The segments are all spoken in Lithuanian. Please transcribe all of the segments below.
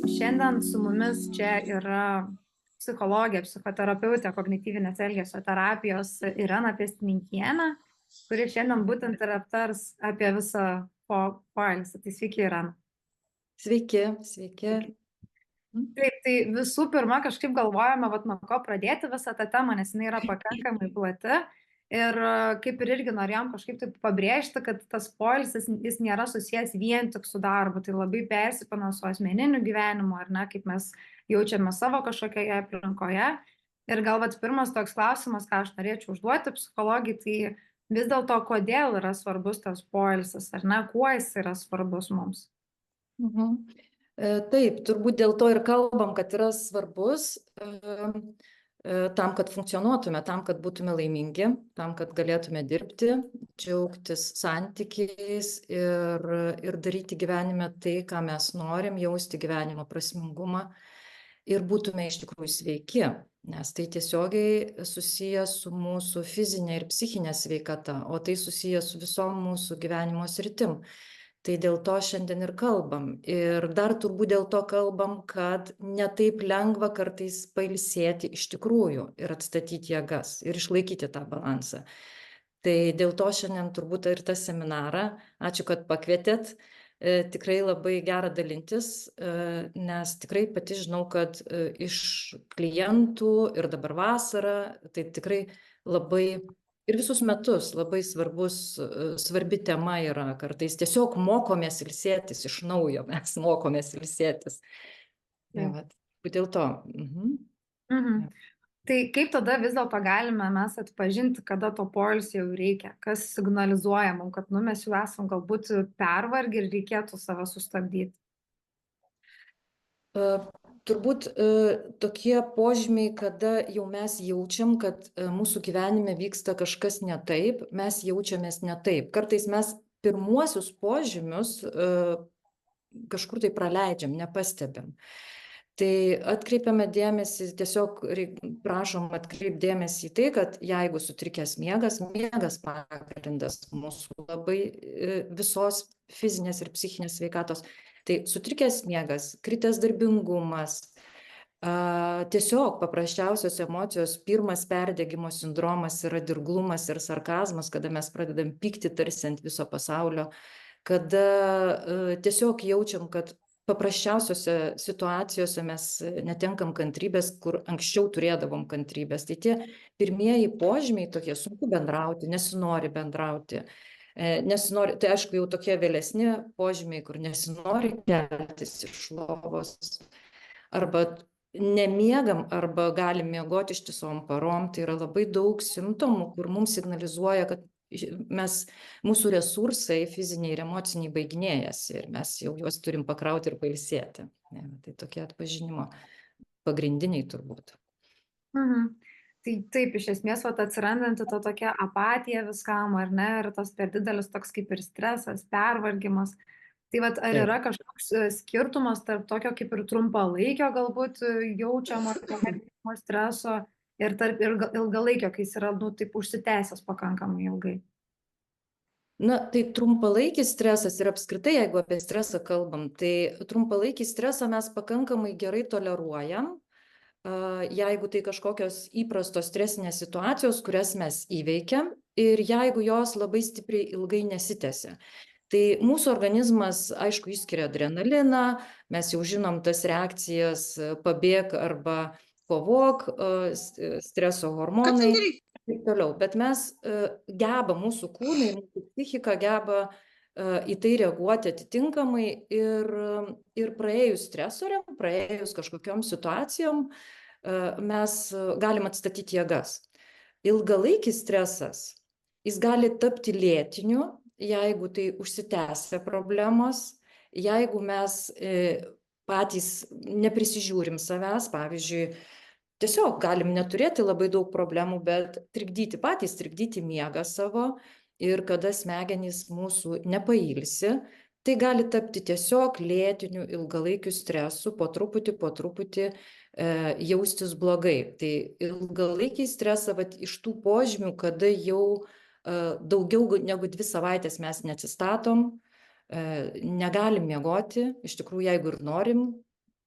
Šiandien su mumis čia yra psichologė, psichoterapeutė, kognityvinės elgesio terapijos Irena Pėstininkienė, kuri šiandien būtent ir aptars apie visą poilsį. Tai sveiki, Irena. Sveiki, sveiki. Taip, tai visų pirma, kažkaip galvojame, vat, nuo ko pradėti visą tą temą, nes jinai yra pakankamai plati. Ir kaip ir irgi norėjom kažkaip taip pabrėžti, kad tas poilsis, jis nėra susijęs vien tik su darbu, tai labai persipina su asmeniniu gyvenimu, ar ne, kaip mes jaučiame savo kažkokioje aplinkoje. Ir gal vat pirmas toks klausimas, ką aš norėčiau užduoti psichologijai, tai vis dėlto, kodėl yra svarbus tas poilsis, ar ne, kuo jis yra svarbus mums? Taip, turbūt dėl to ir kalbam, kad yra svarbus tam, kad funkcionuotume, tam, kad būtume laimingi, tam, kad galėtume dirbti, džiaugtis santykiais ir daryti gyvenime tai, ką mes norim, jausti gyvenimo prasmingumą ir būtume iš tikrųjų sveiki, nes tai tiesiogiai susijęs su mūsų fizinė ir psichinė sveikata, o tai susijęs su visom mūsų gyvenimo sritim. Tai dėl to šiandien ir kalbam. Ir dar turbūt dėl to kalbam, kad netaip lengva kartais pailsėti iš tikrųjų ir atstatyti jėgas ir išlaikyti tą balansą. Tai dėl to šiandien turbūt ir tą seminarą. Ačiū, kad pakvietėt. Tikrai labai gera dalintis, nes tikrai pati žinau, kad iš klientų ir dabar vasarą, tai tikrai labai ir visus metus labai svarbi tema yra kartais. Tiesiog mokomės ilsėtis iš naujo, mes mokomės ilsėtis. Dėl to. Tai kaip tada vis dėlto galime mes atpažinti, kada to poilsio jau reikia? Kas signalizuoja mums, kad mes jau esam galbūt pervargę ir reikėtų save sustabdyti? Turbūt tokie požymiai, kada jau mes jaučiam, kad mūsų gyvenime vyksta kažkas ne taip, mes jaučiamės ne taip. Kartais mes pirmuosius požymius kažkur tai praleidžiam, nepastebim. Tai atkreipiame dėmesį, tiesiog prašom atkreipti dėmesį į tai, kad jeigu sutrikęs miegas pagrindas mūsų labai visos fizinės ir psichinės sveikatos, tai sutrikęs miegas, kritęs darbingumas, tiesiog paprasčiausios emocijos, pirmas perdegimo sindromas yra dirglumas ir sarkazmas, kada mes pradedam pykti tarsi ant viso pasaulio, kada tiesiog jaučiam, kad paprasčiausiose situacijose mes netenkam kantrybės, kur anksčiau turėdavom kantrybės. Tai tie pirmieji požymiai tokie, sunku bendrauti, nesinori bendrauti. Tai aišku jau tokie vėlesni požymiai, kur nesinori keltis iš lovos. Arba nemiegam, arba galim miegoti ištisom parom. Tai yra labai daug simptomų, kur mums signalizuoja, kad mūsų resursai fiziniai ir emociniai baiginėjasi ir mes jau juos turim pakrauti ir pailsėti. Tai tokie atpažinimo pagrindiniai turbūt. Tai taip, iš esmės, atsirandanti to tokia apatija viskam, ar ne, ir tas per didelis toks kaip ir stresas, pervargimas. Tai ar yra kažkoks skirtumas tarp tokio kaip ir trumpalaikio galbūt jaučiamo streso ir tarp ilgalaikio, kai jis yra, taip užsitęsęs pakankamai ilgai? Tai trumpalaikis stresas ir apskritai, jeigu apie stresą kalbam, tai trumpalaikį stresą mes pakankamai gerai toleruojam, jeigu tai kažkokios įprastos stresinės situacijos, kurias mes įveikiam ir jeigu jos labai stipriai ilgai nesitęsia. Tai mūsų organizmas, aišku, išskiria adrenaliną, mes jau žinom tas reakcijas pabėg arba kovok, streso hormonai ir taip toliau. Bet mes mūsų kūnai, mūsų psichika geba į tai reaguoti atitinkamai ir praėjus stresoriam, praėjus kažkokiom situacijom, mes galim atstatyti jėgas. Ilgalaikis stresas, jis gali tapti lėtiniu, jeigu tai užsitęsia problemos, jeigu mes patys neprisižiūrim savęs, pavyzdžiui, tiesiog galim neturėti labai daug problemų, bet trikdyti miegą savo ir kada smegenys mūsų nepailsi, tai gali tapti tiesiog lėtiniu ilgalaikiu stresu, po truputį jaustis blogai. Tai ilgalaikį stresą iš tų požymių, kada jau daugiau negu 2 savaitės mes neatsistatom, negalim miegoti, iš tikrųjų, jeigu ir norim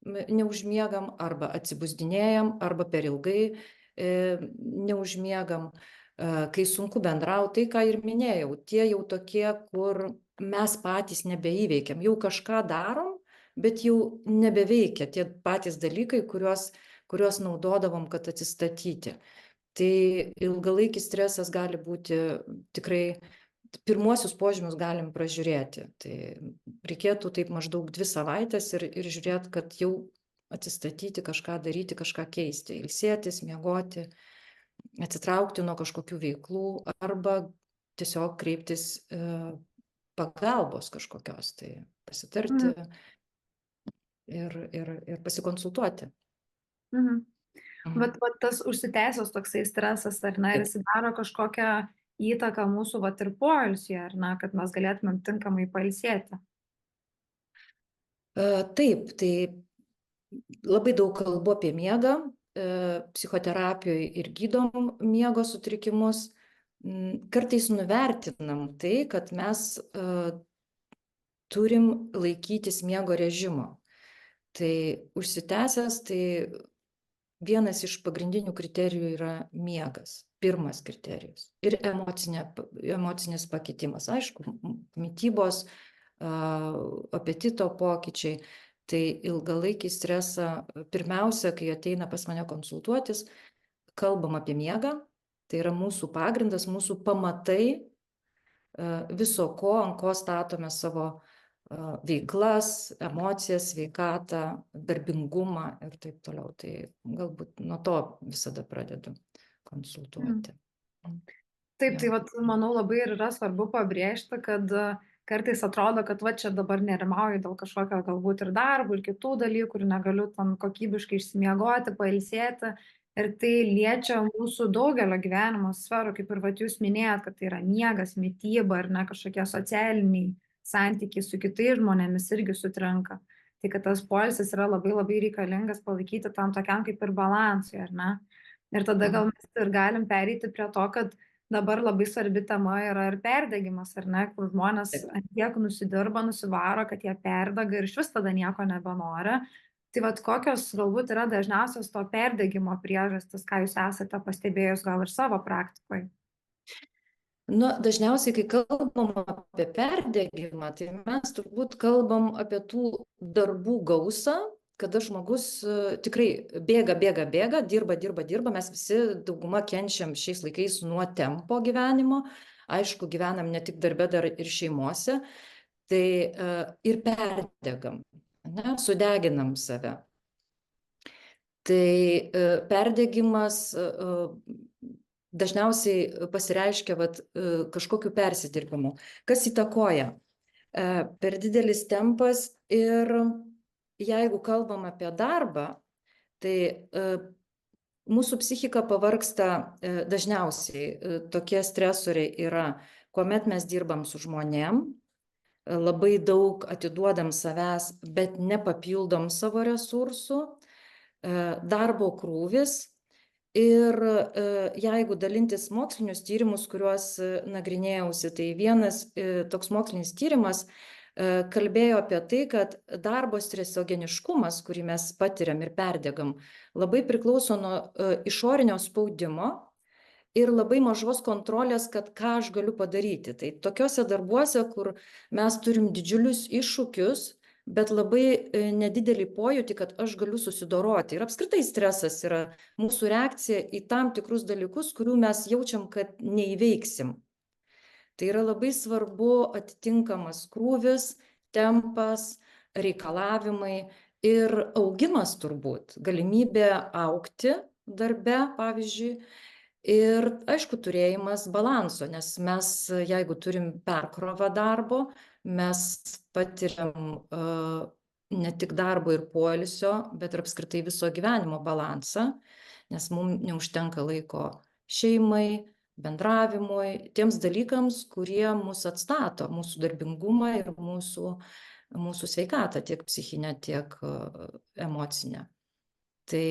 neužmiegam, arba atsibusdinėjam, arba per ilgai neužmiegam, kai sunku bendrauti, tai ką ir minėjau, tie jau tokie, kur mes patys nebeįveikiam, jau kažką darom, bet jau nebeveikia tie patys dalykai, kuriuos naudodavom, kad atsistatyti. Tai ilgalaikis stresas gali būti tikrai, pirmuosius požymius galim pražiūrėti. Tai reikėtų taip maždaug 2 savaitės ir žiūrėti, kad jau atsistatyti, kažką daryti, kažką keisti, ilsėtis, miegoti, atsitraukti nuo kažkokių veiklų arba tiesiog kreiptis pagalbos kažkokios, tai pasitarti ir pasikonsultuoti. Bet tas užsitęsęs toksai stresas, ar ne, ir jis daro kažkokią įtaką mūsų ir poilsiui, ar ne, kad mes galėtumėm tinkamai pailsėti. Taip, tai labai daug kalbu apie miegą, psichoterapijoje ir gydom miego sutrikimus. Kartais nuvertinam tai, kad mes turim laikytis miego režimo. Tai užsitęsęs, tai vienas iš pagrindinių kriterijų yra miegas, pirmas kriterijus. Ir emocinis pakitimas, aišku, mitybos, apetito pokyčiai. Tai ilgalaikį stresą, pirmiausia, kai ateina pas mane konsultuotis, kalbam apie miegą, tai yra mūsų pagrindas, mūsų pamatai viso ko, ant ko statome savo veiklas, emocijas, sveikatą, darbingumą ir taip toliau. Tai galbūt nuo to visada pradedu konsultuoti. Taip, tai manau labai ir yra svarbu pabrėžti, kad kartais atrodo, kad čia dabar nerimauju dėl kažkokio galbūt ir darbų, ir kitų dalykų, ir negaliu tam kokybiškai išsimiegoti, pailsėti. Ir tai liečia mūsų daugelio gyvenimo sferų, kaip ir jūs minėjot, kad tai yra miegas, mityba, ar ne kažkokie socialiniai santykiai su kitais žmonėmis irgi sutrinka. Tai kad tas poilsis yra labai labai reikalingas palaikyti tam tokiam kaip ir balansui, ar ne? Ir tada gal mes ir galim pereiti prie to, kad dabar labai svarbi tema yra ir perdegimas, ar ne, kur žmonės ant tiek nusidirba, nusivaro, kad jie perdega ir iš vis tada nieko nebenori. Tai kokios galbūt yra dažniausios to perdegimo priežastis, ką jūs esate pastebėjus gal ir savo praktikoje? Dažniausiai, kai kalbam apie perdegimą, tai mes turbūt kalbam apie tų darbų gausą, kada žmogus tikrai bėga, dirba, mes visi dauguma kenčiam šiais laikais nuo tempo gyvenimo, aišku, gyvenam ne tik darbe, dar ir šeimose, tai ir perdegam, ne, sudeginam save. Tai perdegimas dažniausiai pasireiškia kažkokiu persidirbimu. Kas įtakoja? Per didelis tempas ir jeigu kalbam apie darbą, tai mūsų psichika pavargsta dažniausiai. Tokie stresoriai yra, kuomet mes dirbam su žmonėm, labai daug atiduodam savęs, bet nepapildom savo resursų, darbo krūvis. Ir jeigu dalintis mokslinius tyrimus, kuriuos nagrinėjausi, tai vienas toks mokslinis tyrimas kalbėjo apie tai, kad darbo stresogeniškumas, kurį mes patiriam ir perdegam, labai priklauso nuo išorinio spaudimo ir labai mažos kontrolės, kad ką aš galiu padaryti. Tai tokiuose darbuose, kur mes turim didžiulius iššūkius, bet labai nedidelį pojūtį, kad aš galiu susidoroti. Ir apskritai stresas yra mūsų reakcija į tam tikrus dalykus, kurių mes jaučiam, kad neįveiksim. Tai yra labai svarbu atitinkamas krūvis, tempas, reikalavimai ir augimas turbūt, galimybė augti darbe, pavyzdžiui, ir aišku turėjimas balanso, nes mes, jeigu turim perkrovą darbo, mes patiriam ne tik darbo ir poilsio, bet ir apskritai viso gyvenimo balansą, nes mums neužtenka laiko šeimai, bendravimui, tiems dalykams, kurie mus atstato, mūsų darbingumą ir mūsų sveikatą, tiek psichinę, tiek emocinę. Tai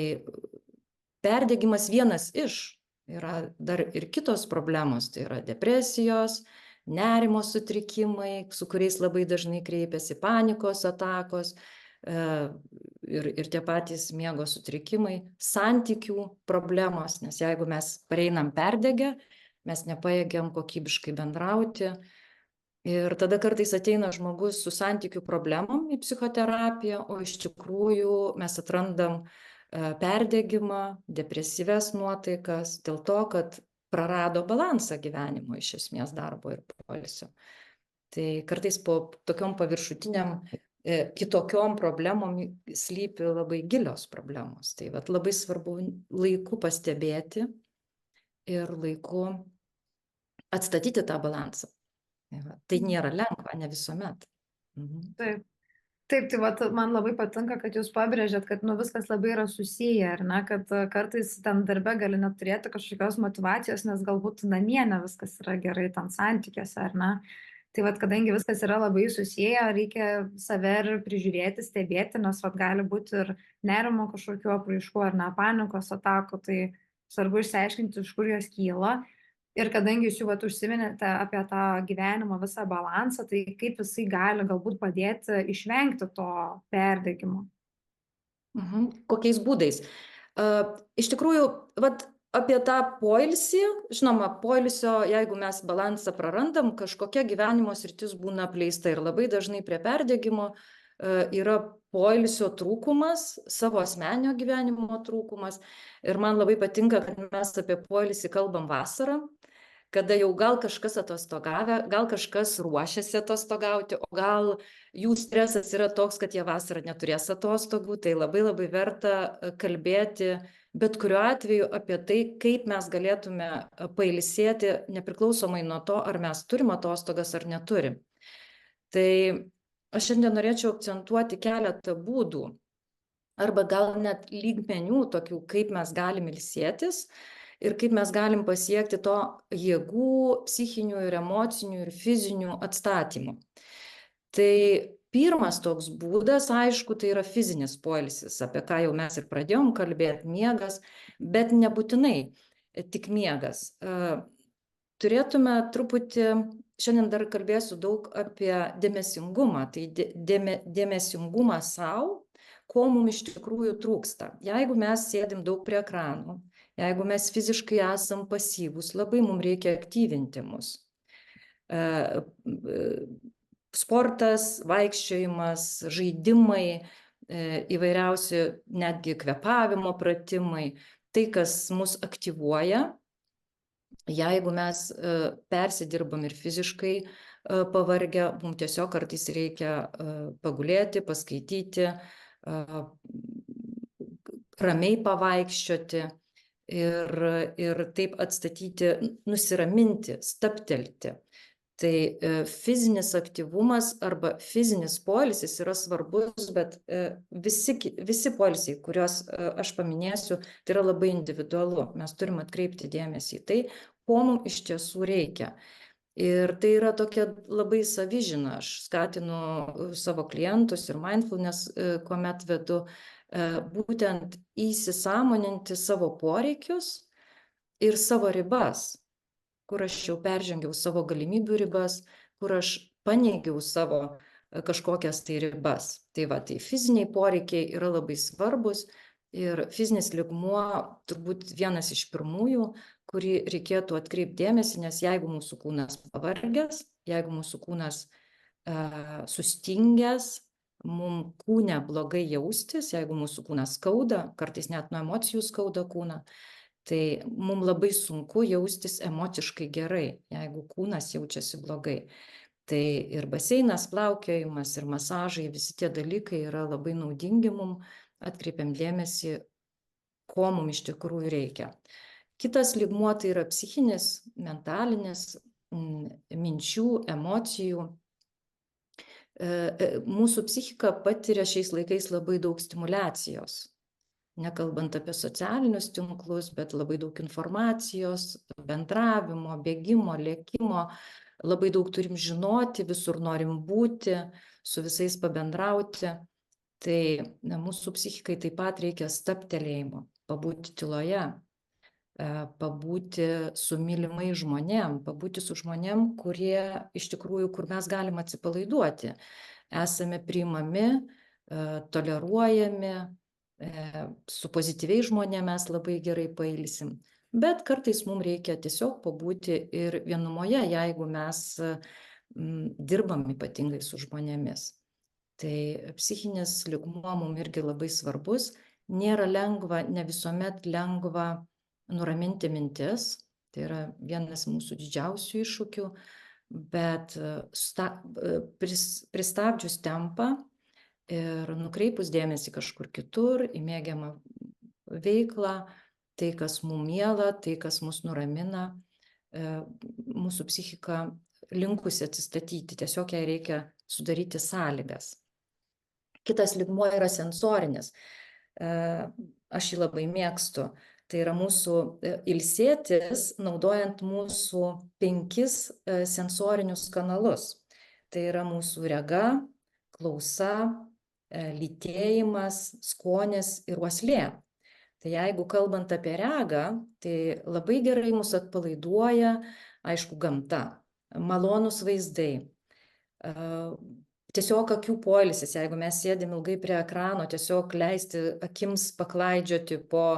perdegimas vienas iš, yra dar ir kitos problemos, tai yra depresijos, nerimo sutrikimai, su kuriais labai dažnai kreipiasi panikos atakos, ir tie patys miego sutrikimai, santykių problemos, nes jeigu mes pareinam perdegę, mes nepajėgiam kokybiškai bendrauti. Ir tada kartais ateina žmogus su santykių problemom į psichoterapiją, o iš tikrųjų mes atrandam perdegimą, depresyvias nuotaikas, dėl to, kad prarado balansą gyvenimo iš esmės darbo ir poilsio. Tai kartais po tokiom paviršutiniam kitokiom problemom slypi labai gilios problemos. Tai vat labai svarbu laiku pastebėti ir laiku atstatyti tą balansą. Tai nėra lengva, ne visuomet. Taip. Taip, tai vat, man labai patinka, kad jūs pabrėžėt, kad viskas labai yra susiję, ar ne, kad kartais ten darbe gali neturėti kažkokios motivacijos, nes galbūt namie ne viskas yra gerai ten santykiuose, ar ne. Tai vat, kadangi viskas yra labai susiję, reikia save ir prižiūrėti, stebėti, nes vat, gali būti ir nerimo kažkokiu apraiškų, ar ne, panikos atakų, tai svarbu išsiaiškinti, iš kur jos kyla. Ir kadangi jūs jau vat, užsiminėte apie tą gyvenimo visą balansą, tai kaip jisai gali galbūt padėti išvengti to perdegimo? Kokiais būdais? Iš tikrųjų, vat, apie tą poilsį, žinoma, poilsio, jeigu mes balansą prarandam, kažkokia gyvenimo sritis būna apleista ir labai dažnai prie perdegimo yra poilsio trūkumas, savo asmeninio gyvenimo trūkumas. Ir man labai patinka, kad mes apie poilsį kalbam vasarą, kada jau gal kažkas atostogavę, gal kažkas ruošiasi atostogauti, o gal jų stresas yra toks, kad jie vasarą neturės atostogų, tai labai labai verta kalbėti bet kuriuo atveju apie tai, kaip mes galėtume pailsėti nepriklausomai nuo to, ar mes turim atostogas ar neturim. Tai aš šiandien norėčiau akcentuoti keletą būdų, arba gal net lygmenių tokių, kaip mes galim ilsėtis ir kaip mes galim pasiekti to jėgų, psichinių ir emocinių ir fizinių atstatymų. Tai pirmas toks būdas, aišku, tai yra fizinis poilsis, apie ką jau mes ir pradėjom kalbėti, miegas, bet nebūtinai tik miegas. Turėtume truputį, šiandien dar kalbėsiu daug apie dėmesingumą, tai dėmesingumą savo, ko mums iš tikrųjų trūksta. Jeigu mes sėdim daug prie ekranų, jeigu mes fiziškai esam pasyvūs, labai mums reikia aktyvinti mus. Sportas, vaikščiojimas, žaidimai, įvairiausi netgi kvėpavimo pratimai, tai, kas mus aktyvuoja. Jeigu mes persidirbam ir fiziškai pavargę, mums tiesiog kartais reikia pagulėti, paskaityti, ramiai pavaikščioti ir taip atstatyti, nusiraminti, stabtelti. Tai fizinis aktyvumas arba fizinis poilsis yra svarbus, bet visi poilsiai, kuriuos aš paminėsiu, tai yra labai individualu. Mes turim atkreipti dėmesį į tai, ko mums iš tiesų reikia. Ir tai yra tokia labai savižina. Aš skatinu savo klientus ir mindfulness, kuomet vedu, būtent įsisąmoninti savo poreikius ir savo ribas, kur aš jau peržengiau savo galimybių ribas, kur aš paneigiau savo kažkokias tai ribas. Tai va, tai fiziniai poreikiai yra labai svarbus ir fizinis lygmuo turbūt vienas iš pirmųjų, kurį reikėtų atkreipti dėmesį, nes jeigu mūsų kūnas pavargęs, jeigu mūsų kūnas sustingęs, mums kūne blogai jaustis, jeigu mūsų kūnas skauda, kartais net nuo emocijų skauda kūną, tai mums labai sunku jaustis emociškai gerai, jeigu kūnas jaučiasi blogai. Tai ir baseinas, plaukiojimas, ir masažai, visi tie dalykai yra labai naudingi mums, atkreipiam dėmesį, ko mums iš tikrųjų reikia. Kitas lygmuo tai yra psichinis, mentalinis, minčių, emocijų. Mūsų psichika patiria šiais laikais labai daug stimulacijos. Nekalbant apie socialinius tinklus, bet labai daug informacijos, bendravimo, bėgimo, lėkimo, labai daug turim žinoti, visur norim būti, su visais pabendrauti. Tai mūsų psichikai taip pat reikia stabtelėjimo, pabūti tyloje, pabūti su mylimai žmonėm, pabūti su žmonėm, kurie iš tikrųjų, kur mes galim atsipalaiduoti. Esame priimami, toleruojami, su pozityviais žmonėmis mes labai gerai pailsim. Bet kartais mums reikia tiesiog pabūti ir vienumoje, jeigu mes dirbam ypatingai su žmonėmis. Tai psichinis lygmuo mums irgi labai svarbus. Nėra lengva, ne visuomet lengva nuraminti mintis. Tai yra vienas mūsų didžiausių iššūkių. Bet pristabdžius tempą ir nukreipus dėmesį kažkur kitur, į mėgiamą veiklą, tai, kas mums miela, tai, kas mus nuramina, mūsų psichika linkusi atsistatyti, tiesiog jai reikia sudaryti sąlygas. Kitas lygmuo yra sensorinis. Aš jį labai mėgstu. Tai yra mūsų ilsėtis, naudojant mūsų 5 sensorinius kanalus. Tai yra mūsų rega, klausa, lytėjimas, skonis ir uoslė. Tai jeigu kalbant apie regą, tai labai gerai mus atpalaiduoja, aišku, gamta, malonūs vaizdai, tiesiog akių poilsis, jeigu mes sėdim ilgai prie ekrano, tiesiog leisti akims paklaidžioti po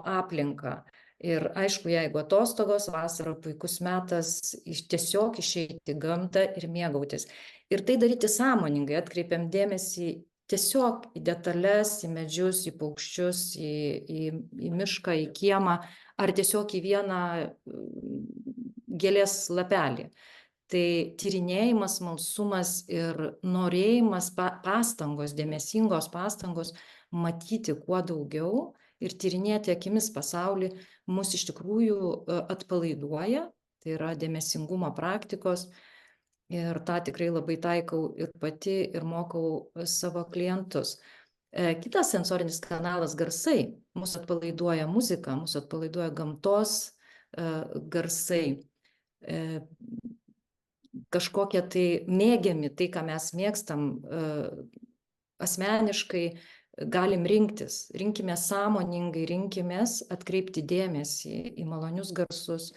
aplinką. Ir aišku, jeigu atostogos, vasara puikus metas tiesiog išeiti į gamtą ir mėgautis. Ir tai daryti sąmoningai, atkreipiam dėmesį tiesiog į detalės, į medžius, į paukščius, į mišką, į kiemą, ar tiesiog į vieną gėlės lapelį. Tai tyrinėjimas, smalsumas ir norėjimas, pastangos, dėmesingos pastangos matyti kuo daugiau ir tyrinėti akimis pasaulį mus iš tikrųjų atpalaiduoja, tai yra dėmesingumo praktikos. Ir tą tikrai labai taikau ir pati, ir mokau savo klientus. Kitas sensorinis kanalas - garsai. Mūsų atpalaiduoja muzika, mūsų atpalaiduoja gamtos garsai. Kažkokie tai mėgiami, tai, ką mes mėgstam asmeniškai, galim rinktis. Rinkime sąmoningai, rinkimės atkreipti dėmesį į malonius garsus.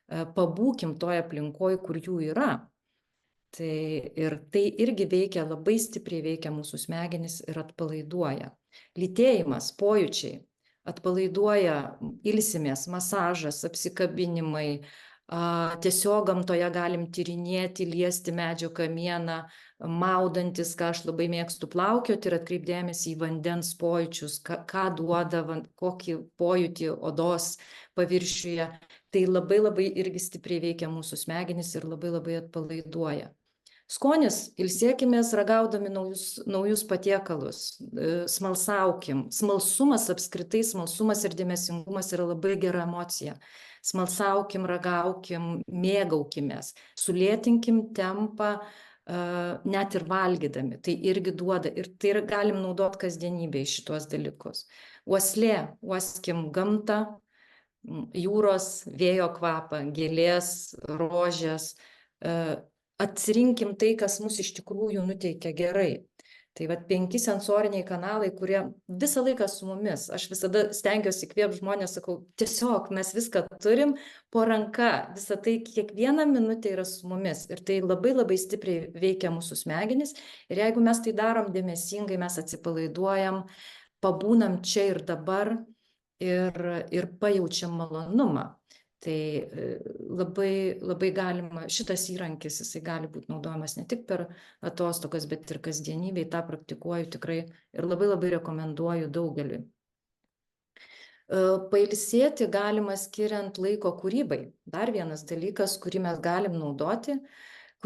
Pabūkim toje aplinkoje, kur jų yra. Ir tai irgi veikia, labai stipriai veikia mūsų smegenis ir atpalaiduoja. Lytėjimas, pojūčiai atpalaiduoja, ilsimės, masažas, apsikabinimai, tiesiog gamtoje galim tyrinėti, liesti medžio kamieną, maudantis, ką aš labai mėgstu, plaukioti ir atkreipdėmėsi į vandens pojūčius, ką duoda, kokį pojūtį odos paviršiuje. Tai labai labai irgi stipriai veikia mūsų smegenis ir labai labai atpalaiduoja. Skonis, ilsėkimės ragaudami naujus patiekalus, smalsaukim. Smalsumas apskritai, smalsumas ir dėmesingumas yra labai gera emocija. Smalsaukim, ragaukim, mėgaukimės, sulėtinkim tempą net ir valgydami. Tai irgi duoda ir tai galim naudoti kasdienybėje šitos dalykus. Uoslė, uoskim gamtą, jūros, vėjo kvapą, gėlės, rožės, atsirinkim tai, kas mus iš tikrųjų nuteikia gerai. Tai 5 sensoriniai kanalai, kurie visą laiką su mumis. Aš visada stengiuosi įkvėpti žmonės, sakau, tiesiog mes viską turim po ranka, visą tai kiekvieną minutę yra su mumis. Ir tai labai labai stipriai veikia mūsų smegenis. Ir jeigu mes tai darom dėmesingai, mes atsipalaiduojam, pabūnam čia ir dabar ir pajaučiam malonumą. Tai labai, labai galima, šitas įrankis, jisai gali būti naudojamas ne tik per atostogas, bet ir kasdienybėje, tą praktikuoju tikrai ir labai labai rekomenduoju daugeliui. Pailsėti galima skiriant laiko kūrybai. Dar vienas dalykas, kurį mes galim naudoti,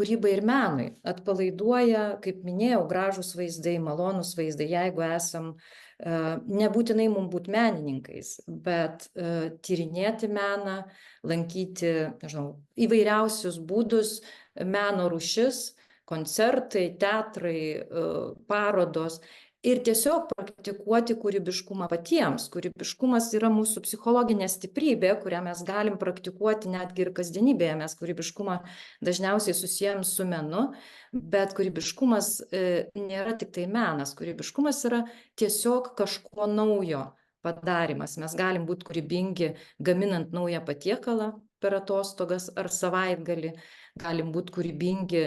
kūrybai ir menui. Atpalaiduoja, kaip minėjau, gražūs vaizdai, malonūs vaizdai, jeigu esam nebūtinai mums būti menininkais, bet tyrinėti meną, lankyti, įvairiausius būdus, meno rūšis, koncertai, teatrai, parodos ir tiesiog praktikuoti kūrybiškumą patiems. Kūrybiškumas yra mūsų psichologinė stiprybė, kurią mes galim praktikuoti netgi ir kasdienybėje. Mes kūrybiškumą dažniausiai susijęm su menu, bet kūrybiškumas nėra tik tai menas. Kūrybiškumas yra tiesiog kažko naujo padarimas. Mes galim būti kūrybingi gaminant naują patiekalą per atostogas ar savaitgalį. Galim būti kūrybingi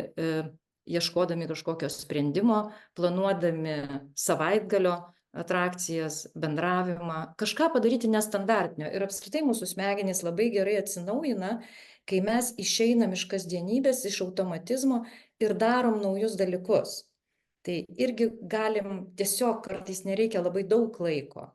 ieškodami kažkokio sprendimo, planuodami savaitgalio atrakcijas, bendravimą, kažką padaryti nestandartinio. Ir apskritai mūsų smegenys labai gerai atsinaujina, kai mes išeinam iš kasdienybės, iš automatizmo ir darom naujus dalykus. Tai irgi galim, tiesiog kartais nereikia labai daug laiko.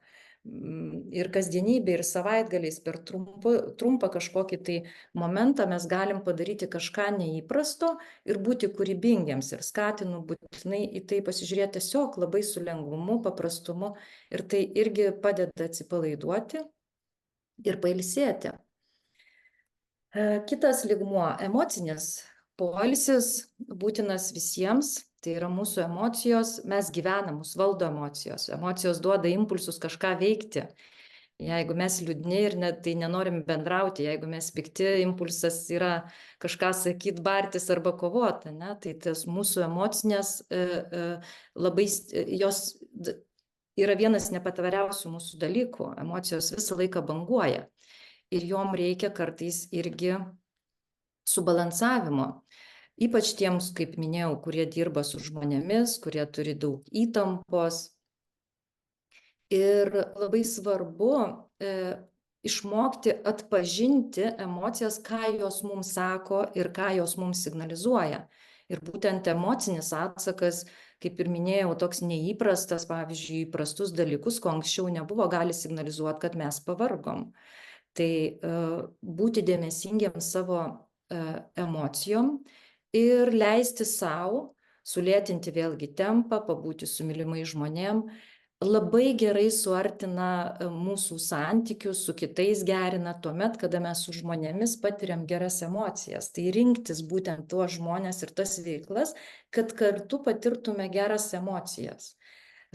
Ir kasdienybė, ir savaitgaliais per trumpą kažkokį tai momentą mes galim padaryti kažką neįprasto ir būti kūrybingiems. Ir skatinu būtinai į tai pasižiūrėti tiesiog labai su lengvumu, paprastumu. Ir tai irgi padeda atsipalaiduoti ir pailsėti. Kitas lygmuo - emocinis poilsis, būtinas visiems. Tai yra mūsų emocijos, mes gyvenam, mus valdo emocijos. Emocijos duoda impulsus kažką veikti. Jeigu mes liūdni ir tai nenorim bendrauti, jeigu mes pikti, impulsas yra kažką sakyti, bartis arba kovoti, ne? Tai tas mūsų emocinės labai, jos yra vienas nepatvariausių mūsų dalykų. Emocijos visą laiką banguoja ir jom reikia kartais irgi subalansavimo. Ypač tiems, kaip minėjau, kurie dirba su žmonėmis, kurie turi daug įtampos. Ir labai svarbu išmokti atpažinti emocijas, ką jos mums sako ir ką jos mums signalizuoja. Ir būtent emocinis atsakas, kaip ir minėjau, toks neįprastas, pavyzdžiui, įprastus dalykus, ko anksčiau nebuvo, gali signalizuoti, kad mes pavargom. Tai būti dėmesingiems savo emocijom ir leisti savo sulėtinti vėlgi tempą, pabūti su mylimais žmonėm, labai gerai suartina mūsų santykius, su kitais gerina tuomet, kada mes su žmonėmis patiriam geras emocijas. Tai rinktis būtent tuos žmonės ir tas veiklas, kad kartu patirtume geras emocijas.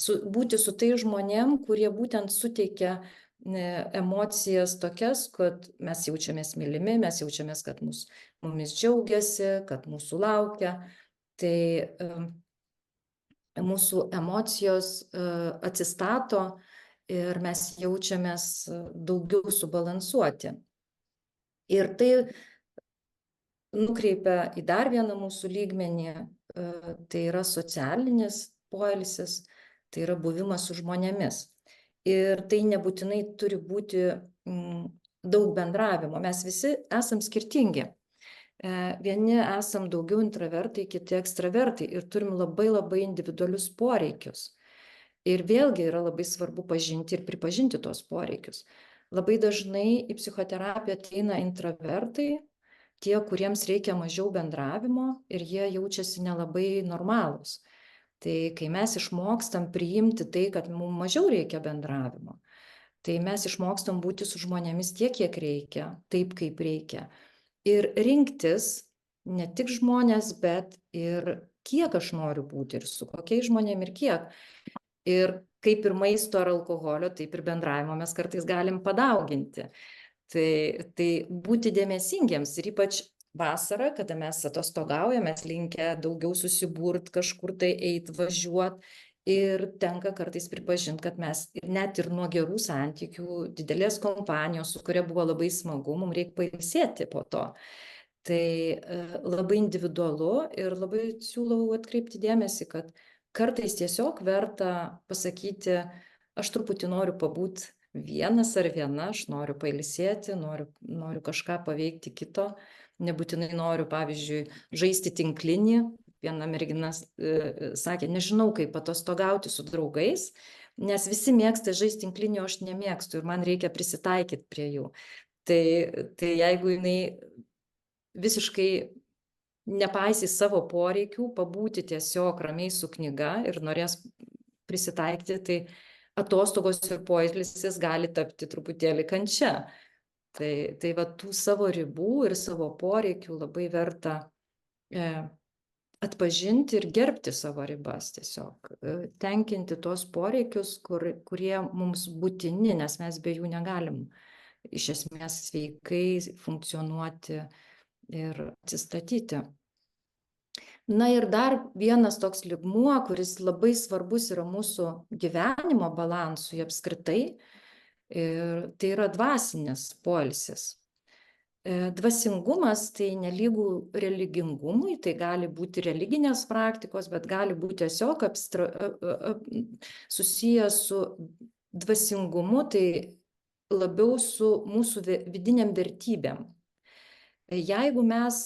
Būti su tai žmonėm, kurie būtent suteikia emocijas tokias, kad mes jaučiamės mylimi, mes jaučiamės, kad mumis džiaugiasi, kad mūsų laukia. Tai mūsų emocijos atsistato ir mes jaučiamės daugiau subalansuoti. Ir tai nukreipia į dar vieną mūsų lygmenį, tai yra socialinis poilsis, tai yra buvimas su žmonėmis. Ir tai nebūtinai turi būti daug bendravimo. Mes visi esam skirtingi. Vieni esam daugiau intravertai, kiti ekstravertai ir turim labai labai individualius poreikius. Ir vėlgi yra labai svarbu pažinti ir pripažinti tos poreikius. Labai dažnai į psichoterapiją ateina intravertai, tie, kuriems reikia mažiau bendravimo ir jie jaučiasi nelabai normalūs. Tai kai mes išmokstam priimti tai, kad mums mažiau reikia bendravimo, tai mes išmokstam būti su žmonėmis tiek, kiek reikia, taip, kaip reikia. Ir rinktis ne tik žmonės, bet ir kiek aš noriu būti ir su kokiais žmonėmis ir kiek. Ir kaip ir maisto ar alkoholio, taip ir bendravimo mes kartais galim padauginti. Tai būti dėmesingiems ir ypač vasarą, kada mes atostogaujame, mes linkę daugiau susiburt, kažkur tai eit, važiuot. Ir tenka kartais pripažinti, kad mes net ir nuo gerų santykių, didelės kompanijos, su kuria buvo labai smagu, mums reikia pailsėti po to. Tai labai individualu ir labai siūlau atkreipti dėmesį, kad kartais tiesiog verta pasakyti, aš truputį noriu pabūti vienas ar viena, aš noriu pailsėti, noriu kažką paveikti kito. Nebūtinai noriu, pavyzdžiui, žaisti tinklinį. Viena mergina sakė, nežinau, kaip atostogauti su draugais, nes visi mėgsta žaisti tinklinį, o aš nemėgstu ir man reikia prisitaikyti prie jų. Tai jeigu jinai visiškai nepaisys savo poreikių, pabūti tiesiog ramiai su knyga ir norės prisitaikyti, tai atostogos ir poilsis gali tapti truputėlį kančia. Tai va tų savo ribų ir savo poreikių labai verta atpažinti ir gerbti savo ribas tiesiog. Tenkinti tos poreikius, kurie mums būtini, nes mes be jų negalim iš esmės sveikai funkcionuoti ir atsistatyti. Na ir dar vienas toks lygmuo, kuris labai svarbus yra mūsų gyvenimo balansui apskritai, ir tai yra dvasinis poilsis. Dvasingumas tai nelygų religingumui, tai gali būti religinės praktikos, bet gali būti tiesiog susijęs su dvasingumu, tai labiau su mūsų vidiniam vertybėm. Jeigu mes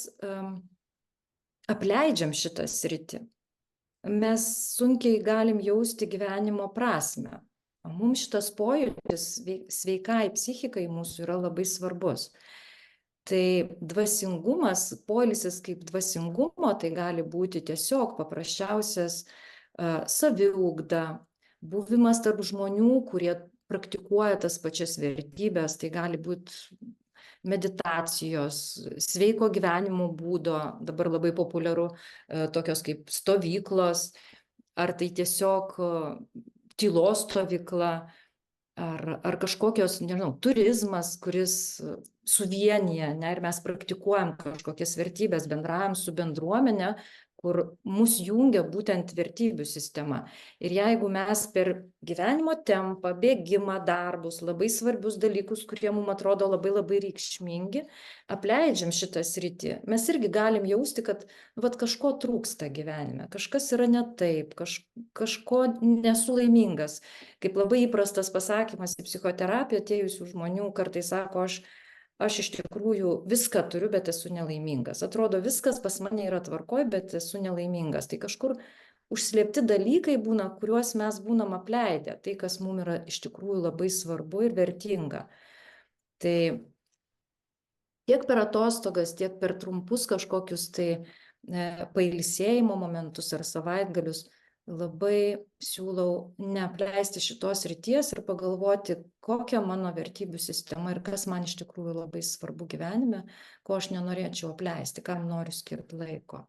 apleidžiam šitą sritį, mes sunkiai galim jausti gyvenimo prasmę. Mums šitas pojūtis sveikai psichikai mūsų yra labai svarbus. Tai dvasingumas, poilsis kaip dvasingumo, tai gali būti tiesiog paprasčiausias saviugda, buvimas tarp žmonių, kurie praktikuoja tas pačias vertybės, tai gali būti meditacijos, sveiko gyvenimo būdo, dabar labai populiaru tokios kaip stovyklos, ar tai tiesiog tylos stovykla, ar kažkokios, nežinau, turizmas, kuris suvienyje, ne, ir mes praktikuojam kažkokias vertybės, bendraujam su bendruomenė, kur mus jungia būtent vertybių sistema. Ir jeigu mes per gyvenimo tempą, bėgimą, darbus, labai svarbius dalykus, kurie mums atrodo labai labai reikšmingi, apleidžiam šitą sritį, mes irgi galim jausti, kad vat, kažko trūksta gyvenime, kažkas yra ne taip, kažko nesu laimingas. Kaip labai įprastas pasakymas į psichoterapiją atėjusių žmonių kartais sako, aš iš tikrųjų viską turiu, bet esu nelaimingas. Atrodo, viskas pas mane yra tvarkoj, bet esu nelaimingas. Tai kažkur užslėpti dalykai būna, kuriuos mes būnam apleidę. Tai, kas mums yra iš tikrųjų labai svarbu ir vertinga. Tai tiek per atostogas, tiek per trumpus kažkokius tai pailsėjimo momentus ar savaitgalius labai siūlau neapleisti šitos srities ir pagalvoti, kokia mano vertybių sistema ir kas man iš tikrųjų labai svarbu gyvenime, ko aš nenorėčiau apleisti, kam noriu skirti laiko.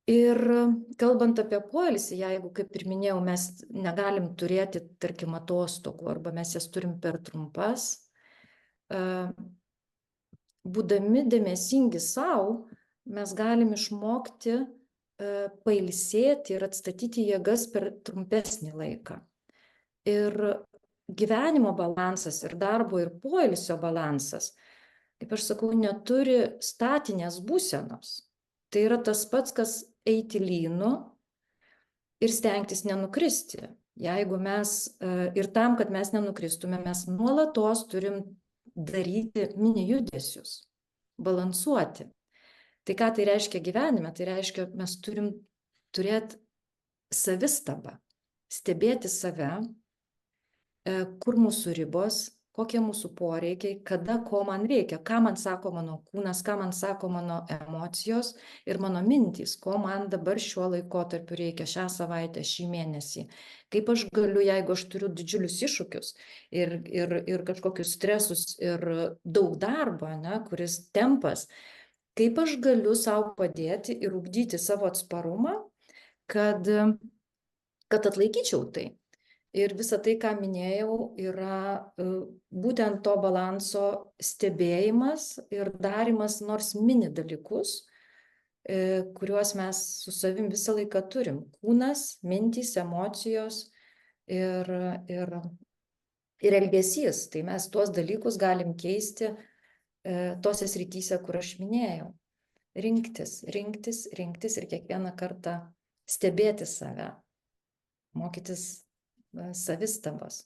Ir kalbant apie poilsį, jeigu, kaip ir minėjau, mes negalim turėti, tarkim, atostogų arba mes jas turim per trumpas, būdami dėmesingi savo, mes galim išmokti pailsėti ir atstatyti jėgas per trumpesnį laiką. Ir gyvenimo balansas ir darbo ir poilsio balansas, kaip aš sakau, neturi statinės būsenos. Tai yra tas pats, kas eiti lynu ir stengtis nenukristi. Jeigu mes, ir tam, kad mes nenukristume, mes nuolatos turim daryti mini judesius, balansuoti. Tai ką tai reiškia gyvenime? Tai reiškia, mes turim turėti savistabą, stebėti save, kur mūsų ribos, kokie mūsų poreikiai, kada ko man reikia, ką man sako mano kūnas, ką man sako mano emocijos ir mano mintys, ko man dabar šiuo laikotarpiu reikia, šią savaitę, šį mėnesį. Kaip aš galiu, jeigu aš turiu didžiulius iššūkius ir kažkokius stresus ir daug darbo, ne, kuris tempas, kaip aš galiu savo padėti ir ugdyti savo atsparumą, kad atlaikyčiau tai. Ir visa tai, ką minėjau, yra būtent to balanso stebėjimas ir darimas nors mini dalykus, kuriuos mes su savim visą laiką turim. Kūnas, mintys, emocijos ir elgesys. Tai mes tuos dalykus galim keisti tose srityse, kur aš minėjau. Rinktis ir kiekvieną kartą stebėti save, mokytis savistabos.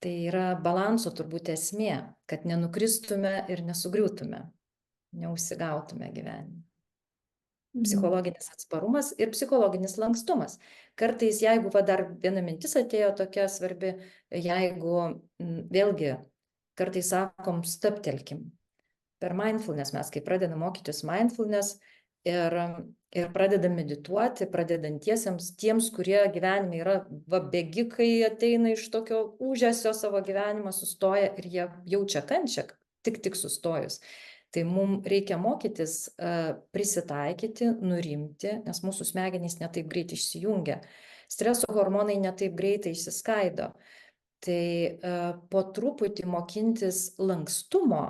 Tai yra balanso turbūt esmė, kad nenukristume ir nesugriūtume, neužsigautume gyvenime. Psichologinis atsparumas ir psichologinis lankstumas. Kartais, jeigu dar viena mintis atėjo tokia svarbi, jeigu vėlgi kartais sakom, stabtelkim. Per mindfulness mes, kai pradedam mokytis mindfulness ir pradedam medituoti, pradedantiesiems, tiems, kurie gyvenime yra bėgikai, ateina iš tokio ūžesio savo gyvenimą, sustoja ir jie jaučia kančią, tik sustojus. Tai mums reikia mokytis prisitaikyti, nurimti, nes mūsų smegenys netaip greitai išsijungia. Streso hormonai netaip greitai išsiskaido. Tai po truputį mokintis lankstumo,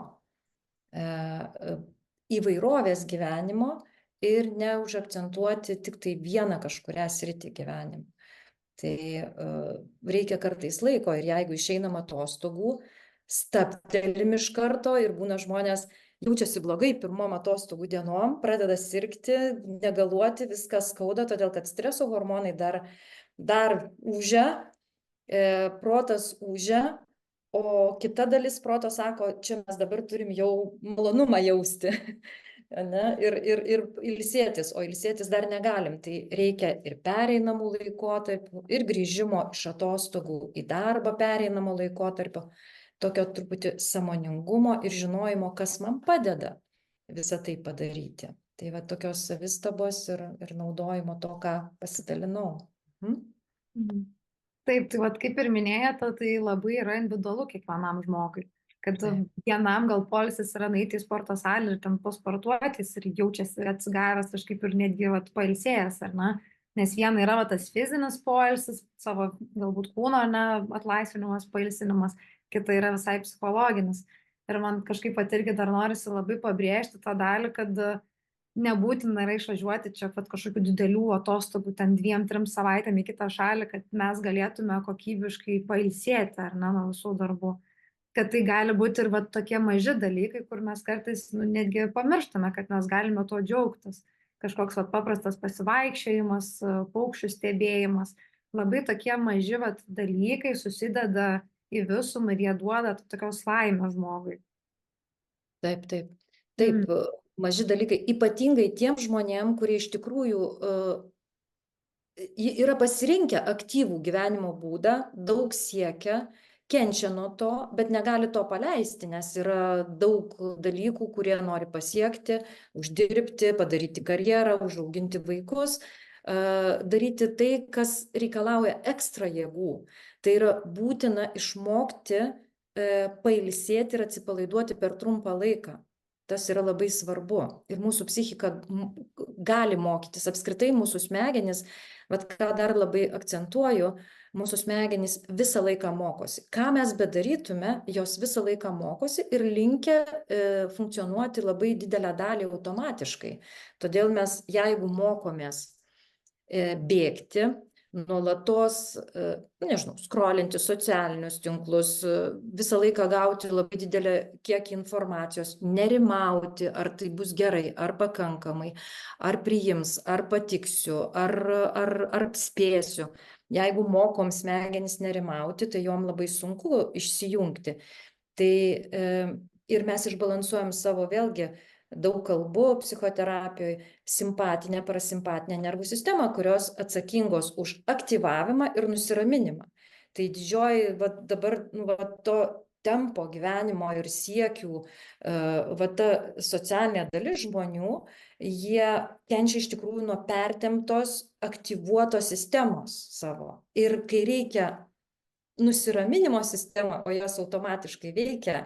įvairovės gyvenimo ir neužakcentuoti tik tai vieną kažkurią sritį gyvenimą. Tai reikia kartais laiko ir jeigu išeinam atostogų, stabtelim iš karto ir būna žmonės jaučiasi blogai pirmom atostogų dienom, pradeda sirgti, negaluoti, viskas skauda, todėl kad streso hormonai dar ūžia, protas ūžia, o kita dalis proto sako, čia mes dabar turim jau malonumą jausti. Ne? Ir ilsėtis, o ilsėtis dar negalim, tai reikia ir pereinamų laikotarpių, ir grįžimo iš atostogų į darbą pereinamo laikotarpio, tokio truputį sąmoningumo ir žinojimo, kas man padeda visą tai padaryti. Tai va tokios savistabos ir naudojimo to, ką pasidalinau. Taip, tai vat, kaip ir minėjote, tai labai yra individualu kiekvienam žmogui. Kad vienam gal poilsis yra nueiti į sporto salę ir ten pasportuotis ir jaučiasi atsigavęs, kažkaip ir netgi vat, pailsėjęs, ar ne? Nes viena yra vat, tas fizinis poilsis, savo galbūt kūno atlaisvinimas, pailsinimas, kita yra visai psichologinis. Ir man kažkaip pat irgi dar norisi labai pabrėžti tą dalį, kad nebūtina yra išvažiuoti čia pat kažkokių didelių atostogų, ten 2-3 savaitėm į kitą šalį, kad mes galėtume kokybiškai pailsėti, ar ne, nuo visų darbų. Kad tai gali būti ir va, tokie maži dalykai, kur mes kartais netgi pamirštame, kad mes galime tuo džiaugtis. Kažkoks va, paprastas pasivaikščiojimas, paukščių stebėjimas. Labai tokie maži va, dalykai susideda į visumą ir jie duoda tokios laimės žmogui. Taip. Maži dalykai, ypatingai tiem žmonėm, kurie iš tikrųjų yra pasirinkę aktyvų gyvenimo būdą, daug siekia, kenčia nuo to, bet negali to paleisti, nes yra daug dalykų, kurie nori pasiekti, uždirbti, padaryti karjerą, užauginti vaikus, daryti tai, kas reikalauja ekstra jėgų. Tai yra būtina išmokti pailsėti ir atsipalaiduoti per trumpą laiką. Tas yra labai svarbu. Ir mūsų psichika gali mokytis. Apskritai mūsų smegenys, vat ką dar labai akcentuoju, mūsų smegenys visą laiką mokosi. Ką mes bedarytume, jos visą laiką mokosi ir linkia funkcionuoti labai didelę dalį automatiškai. Todėl mes, jeigu mokomės bėgti, nuolatos, nežinau, skrolinti socialinius tinklus, visą laiką gauti labai didelę kiekį informacijos, nerimauti, ar tai bus gerai, ar pakankamai, ar priims, ar patiksiu, ar spėsiu. Jeigu mokom smegenis nerimauti, tai jom labai sunku išsijungti. Tai ir mes išbalansuojam savo vėlgi, daug kalbų psichoterapijoje, simpatinę, parasimpatinę nervų sistemą, kurios atsakingos už aktyvavimą ir nusiraminimą. Tai didžioji dabar to tempo gyvenimo ir siekių, ta socialinė dalis žmonių, jie kenčia iš tikrųjų nuo pertemptos, aktyvuotos sistemos savo. Ir kai reikia nusiraminimo sistemą, o jos automatiškai veikia,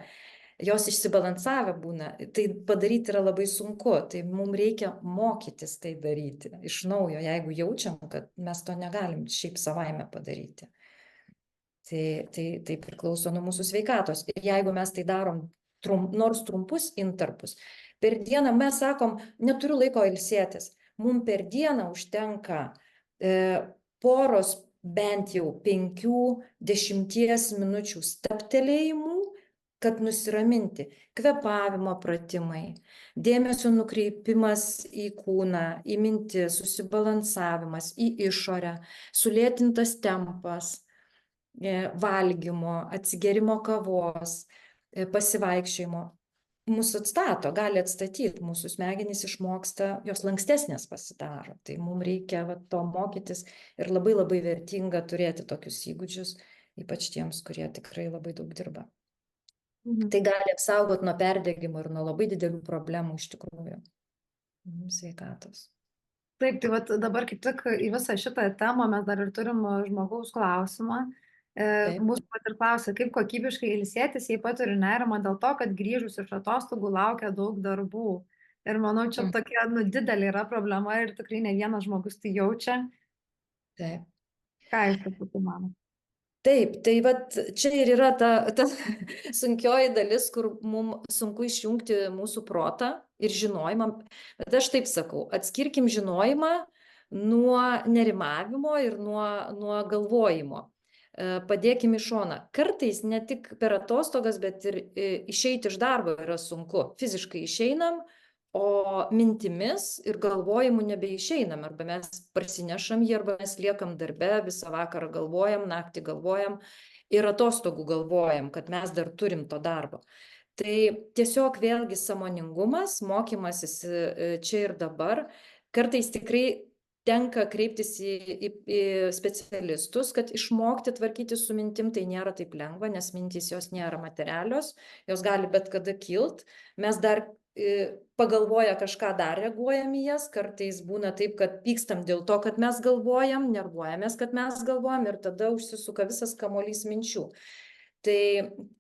jos išsibalansavę būna, tai padaryti yra labai sunku, tai mums reikia mokytis tai daryti iš naujo, jeigu jaučiam, kad mes to negalim šiaip savaime padaryti. Tai priklauso nuo mūsų sveikatos. Ir jeigu mes tai darom nors trumpus intarpus, per dieną mes sakom, neturiu laiko ilsėtis, mums per dieną užtenka poros bent jau 5-10 minučių stabtelėjimų, kad nusiraminti, kvėpavimo pratimai, dėmesio nukreipimas į kūną, į mintis, susibalansavimas, į išorę, sulėtintas tempas, valgymo, atsigėrimo kavos, pasivaikščiojimo. Mūsų atstato, gali atstatyti, mūsų smegenys išmoksta, jos lankstesnės pasidaro. Tai mums reikia to mokytis ir labai labai vertinga turėti tokius įgūdžius, ypač tiems, kurie tikrai labai daug dirba. Tai gali apsaugoti nuo perdegimo ir nuo labai didelių problemų iš tikrųjų. Sveikatos. Taip, tai vat dabar kaip tik į visą šitą temą mes dar ir turim žmogaus klausimą. Mūsų pat ir klausia, kaip kokybiškai ilsėtis, jei paturi nerimą dėl to, kad grįžus iš atostogų laukia daug darbų. Ir manau, čia tokia didelė yra problema ir tikrai ne vienas žmogus tai jaučia. Taip. Ką jūs apie tai manote? Taip, tai vat čia ir yra ta sunkioji dalis, kur mums sunku išjungti mūsų protą ir žinojimą. Bet aš taip sakau, atskirkim žinojimą nuo nerimavimo ir nuo galvojimo. padėkim į šoną. Kartais ne tik per atostogas, bet ir išeiti iš darbo yra sunku. Fiziškai išeinam, o mintimis ir galvojimu nebeišeinam. Arba mes prasinešam jį, arba mes liekam darbe, visą vakarą galvojam, naktį galvojam ir atostogų galvojam, kad mes dar turim to darbo. Tai tiesiog vėlgi sąmoningumas, mokymasis čia ir dabar. Kartais tikrai tenka kreiptis į specialistus, kad išmokti tvarkyti su mintim, tai nėra taip lengva, nes mintys jos nėra materialios, jos gali bet kada kilt. Mes dar pagalvoję kažką dar reaguojam į jas, kartais būna taip, kad pykstam dėl to, kad mes galvojam, nervuojamės, kad mes galvojam ir tada užsisuka visas kamuolys minčių. Tai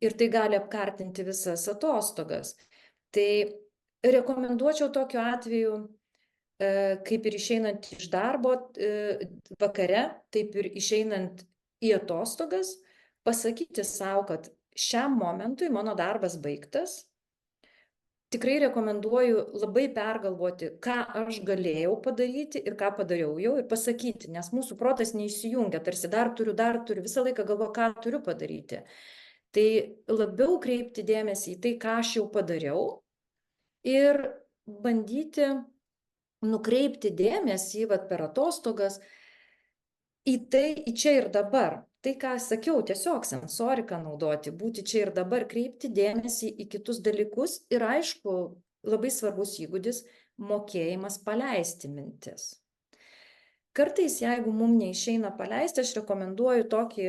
ir tai gali apkartinti visas atostogas. Tai rekomenduočiau tokiu atveju, kaip ir išeinant iš darbo vakare, taip ir išeinant į atostogas, pasakyti savo, kad šiam momentui mano darbas baigtas. Tikrai rekomenduoju labai pergalvoti, ką aš galėjau padaryti ir ką padariau jau ir pasakyti, nes mūsų protas neįsijungia, tarsi dar turiu, visą laiką galvoju, ką turiu padaryti. Tai labiau kreipti dėmesį į tai, ką aš jau padariau ir bandyti nukreipti dėmesį per atostogas į tai, į čia ir dabar. Tai, ką sakiau, tiesiog sensoriką naudoti, būti čia ir dabar, kreipti dėmesį į kitus dalykus ir aišku, labai svarbus įgūdis - mokėjimas paleisti mintis. Kartais, jeigu mums neišeina paleisti, aš rekomenduoju tokį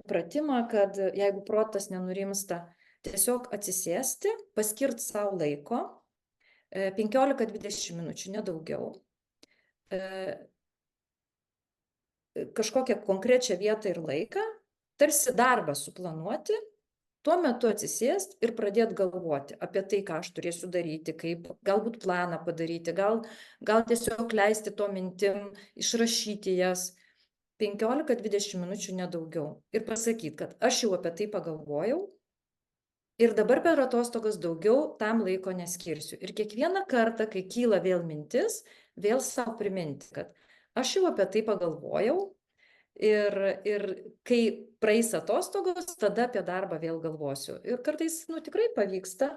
pratimą, kad jeigu protas nenurimsta, tiesiog atsisėsti, paskirti savo laiko, 15-20 minučių, nedaugiau, kažkokią konkrečią vietą ir laiką, tarsi darbą suplanuoti, tuo metu atsisėst ir pradėti galvoti apie tai, ką aš turėsiu daryti, kaip galbūt planą padaryti, gal tiesiog leisti to mintim, išrašyti jas 15-20 minučių nedaugiau ir pasakyti, kad aš jau apie tai pagalvojau ir dabar per atostogas daugiau tam laiko neskirsiu. Ir kiekvieną kartą, kai kyla vėl mintis, vėl savo priminti, kad aš jau apie tai pagalvojau ir kai praeis atostogos, tada apie darbą vėl galvosiu. Ir kartais, tikrai pavyksta,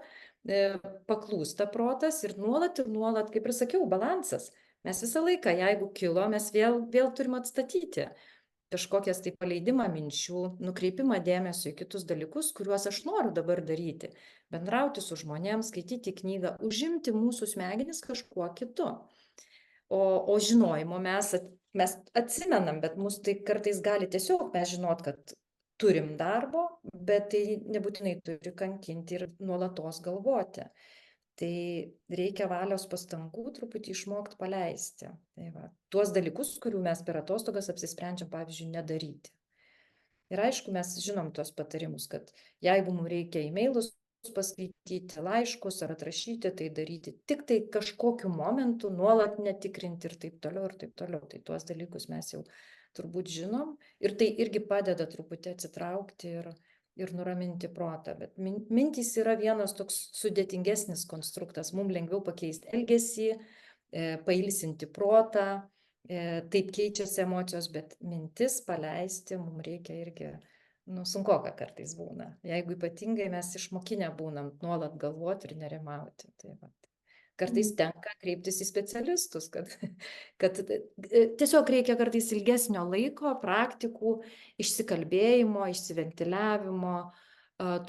paklūsta protas ir nuolat, kaip ir sakiau, balansas. Mes visą laiką, jeigu kilo, mes vėl turim atstatyti kažkokias tai paleidimą minčių, nukreipimą dėmesio į kitus dalykus, kuriuos aš noriu dabar daryti. Bendrauti su žmonėms, skaityti knygą, užimti mūsų smegenis kažkuo kitu. O žinojimo mes atsimenam, bet mus tai kartais gali tiesiog mes žinot, kad turim darbo, bet tai nebūtinai turi kankinti ir nuolatos galvoti. Tai reikia valios pastangų truputį išmokti paleisti. Tai va, tuos dalykus, kurių mes per atostogas apsisprendžiam, pavyzdžiui, nedaryti. Ir aišku, mes žinom tuos patarimus, kad jeigu mums reikia e-mailus paskaityti, laiškus ar atrašyti, tai daryti tik tai kažkokiu momentu, nuolat netikrinti ir taip toliau, ir taip toliau. Tai tuos dalykus mes jau turbūt žinom ir tai irgi padeda truputį atsitraukti ir nuraminti protą. Bet mintys yra vienas toks sudėtingesnis konstruktas. Mums lengviau pakeisti elgesį, pailsinti protą, taip keičiasi emocijos, bet mintis paleisti mums reikia irgi, sunkoka kartais būna. Jeigu ypatingai mes išmokinę būnam nuolat galvoti ir nerimauti. Tai va. Kartais tenka kreiptis į specialistus, kad tiesiog reikia kartais ilgesnio laiko, praktikų, išsikalbėjimo, išsiventiliavimo,